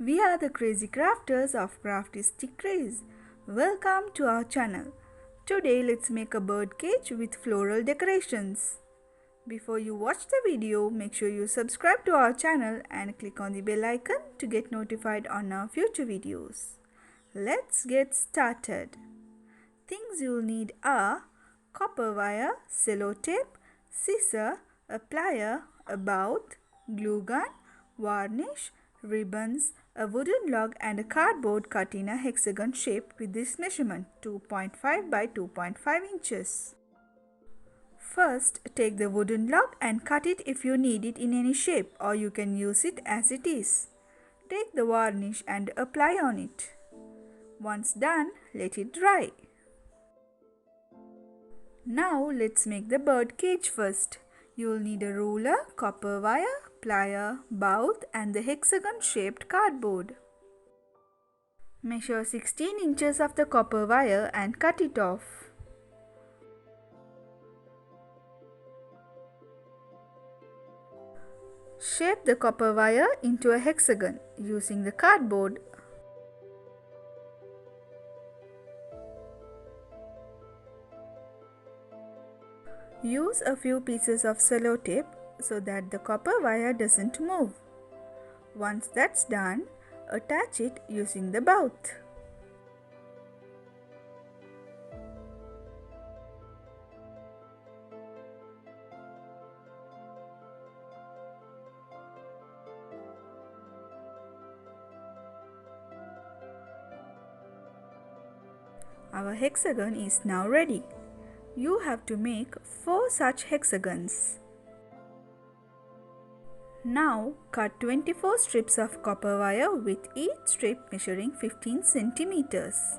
We are the crazy crafters of CRAFTISTIC CRAZE. Welcome to our channel. Today let's make a birdcage with floral decorations. Before you watch the video, make sure you subscribe to our channel and click on the bell icon to get notified on our future videos. Let's get started. Things you'll need are copper wire, sellotape, scissor, a plier, a bout, glue gun, varnish, ribbons, a wooden log and a cardboard cut in a hexagon shape with this measurement 2.5 by 2.5 inches. First, take the wooden log and cut it if you need it in any shape, or you can use it as it is. Take the varnish and apply on it. Once done, let it dry. Now let's make the bird cage first. You will need a ruler, copper wire, plier, bout and the hexagon shaped cardboard. Measure 16 inches of the copper wire and cut it off. Shape the copper wire into a hexagon using the cardboard. Use a few pieces of sellotape so that the copper wire doesn't move. Once that's done, attach it using the bout. Our hexagon is now ready. You have to make 4 such hexagons. Now cut 24 strips of copper wire with each strip measuring 15 centimeters.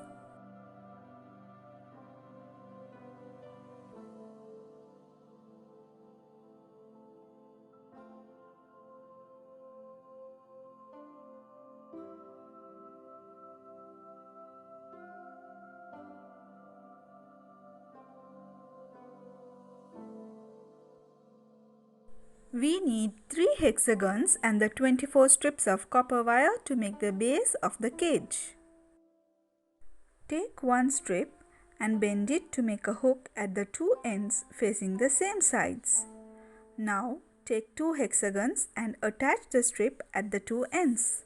We need 3 hexagons and the 24 strips of copper wire to make the base of the cage. Take one strip and bend it to make a hook at the 2 ends facing the same sides. Now take 2 hexagons and attach the strip at the 2 ends.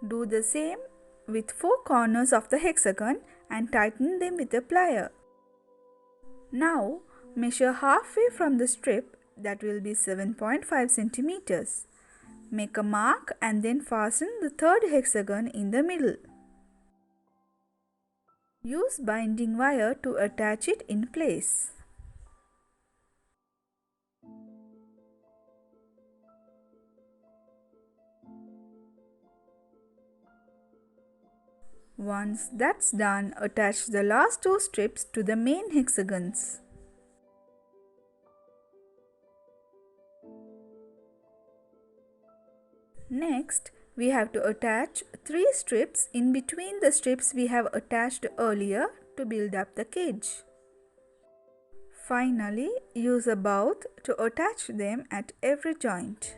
Do the same with 4 corners of the hexagon and tighten them with a plier. Now measure halfway from the strip, that will be 7.5 centimeters. Make a mark and then fasten the third hexagon in the middle. Use binding wire to attach it in place. Once that's done, attach the last 2 strips to the main hexagons. Next, we have to attach 3 strips in between the strips we have attached earlier to build up the cage. Finally, use a bout to attach them at every joint.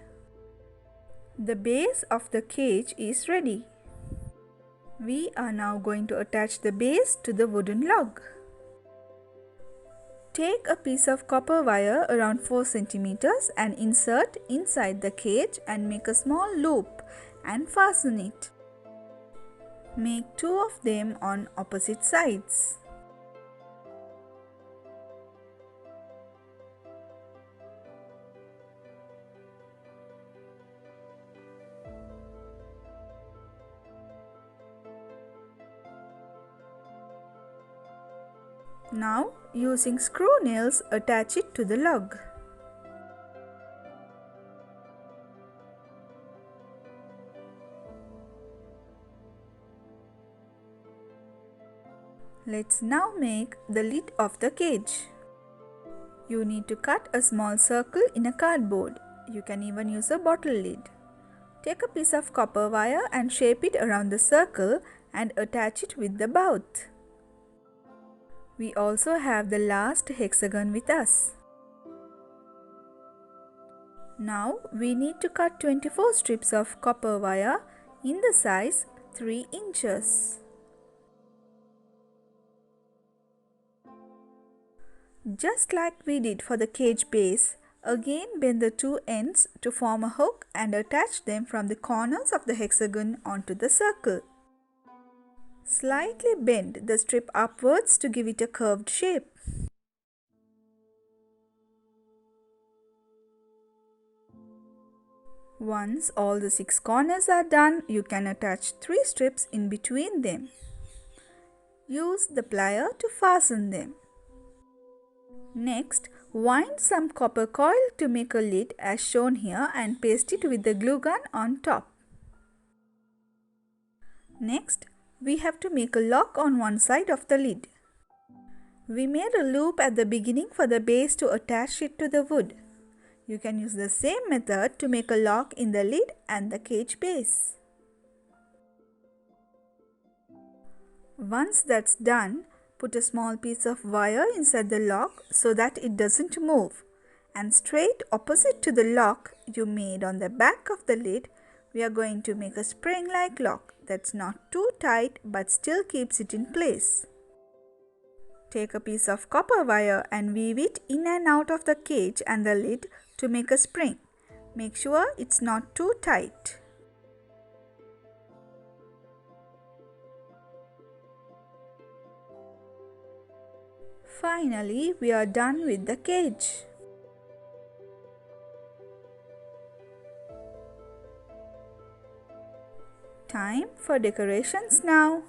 The base of the cage is ready. We are now going to attach the base to the wooden log. Take a piece of copper wire around 4 centimeters and insert inside the cage and make a small loop and fasten it. Make 2 of them on opposite sides. Now, using screw nails, attach it to the log. Let's now make the lid of the cage. You need to cut a small circle in a cardboard. You can even use a bottle lid. Take a piece of copper wire and shape it around the circle and attach it with the bout. We also have the last hexagon with us. Now we need to cut 24 strips of copper wire in the size 3 inches. Just like we did for the cage base, again bend the two ends to form a hook and attach them from the corners of the hexagon onto the circle. Slightly bend the strip upwards to give it a curved shape. Once all the 6 corners are done, you can attach 3 strips in between them. Use the plier to fasten them. Next, wind some copper coil to make a lid as shown here and paste it with the glue gun on top. Next, we have to make a lock on one side of the lid. We made a loop at the beginning for the base to attach it to the wood. You can use the same method to make a lock in the lid and the cage base. Once that's done, put a small piece of wire inside the lock so that it doesn't move, and straight opposite to the lock you made on the back of the lid, we are going to make a spring-like lock that's not too tight but still keeps it in place. Take a piece of copper wire and weave it in and out of the cage and the lid to make a spring. Make sure it's not too tight. Finally, we are done with the cage. Time for decorations now.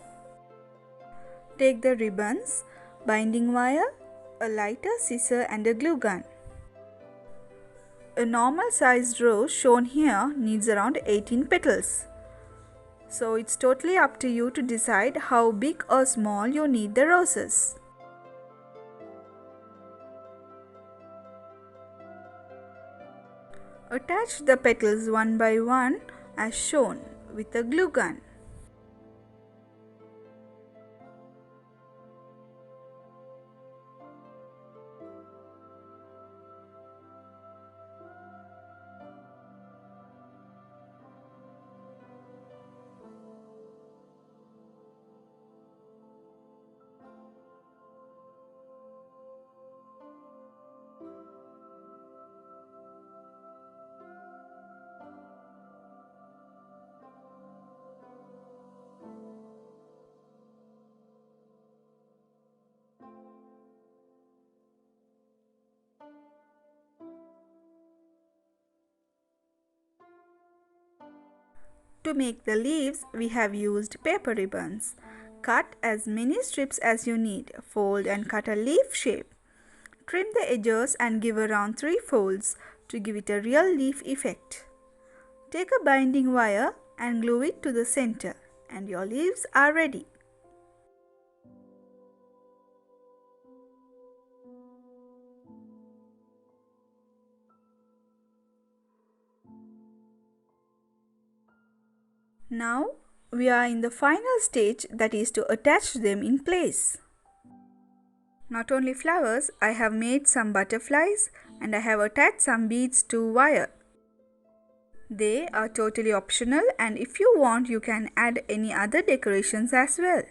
Take the ribbons, binding wire, a lighter scissor and a glue gun. A normal sized rose shown here needs around 18 petals. So it's totally up to you to decide how big or small you need the roses. Attach the petals one by one as shown with a glue gun. To make the leaves, we have used paper ribbons. Cut as many strips as you need. Fold and cut a leaf shape. Trim the edges and give around 3 folds to give it a real leaf effect. Take a binding wire and glue it to the center, and your leaves are ready. Now we are in the final stage, that is to attach them in place. Not only flowers, I have made some butterflies and I have attached some beads to wire. They are totally optional, and if you want you can add any other decorations as well.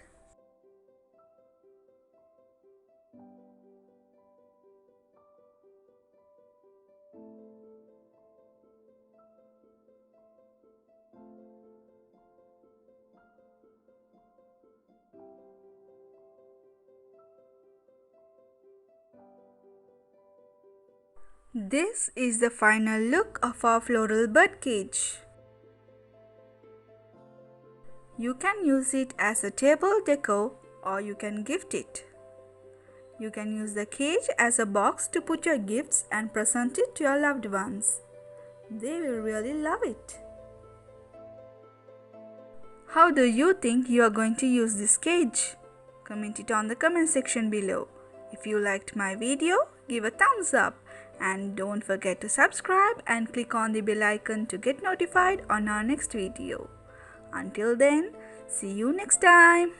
This is the final look of our floral birdcage. You can use it as a table deco or you can gift it. You can use the cage as a box to put your gifts and present it to your loved ones. They will really love it. How do you think you are going to use this cage? Comment it on the comment section below. If you liked my video, give a thumbs up. And don't forget to subscribe and click on the bell icon to get notified on our next video. Until then, see you next time.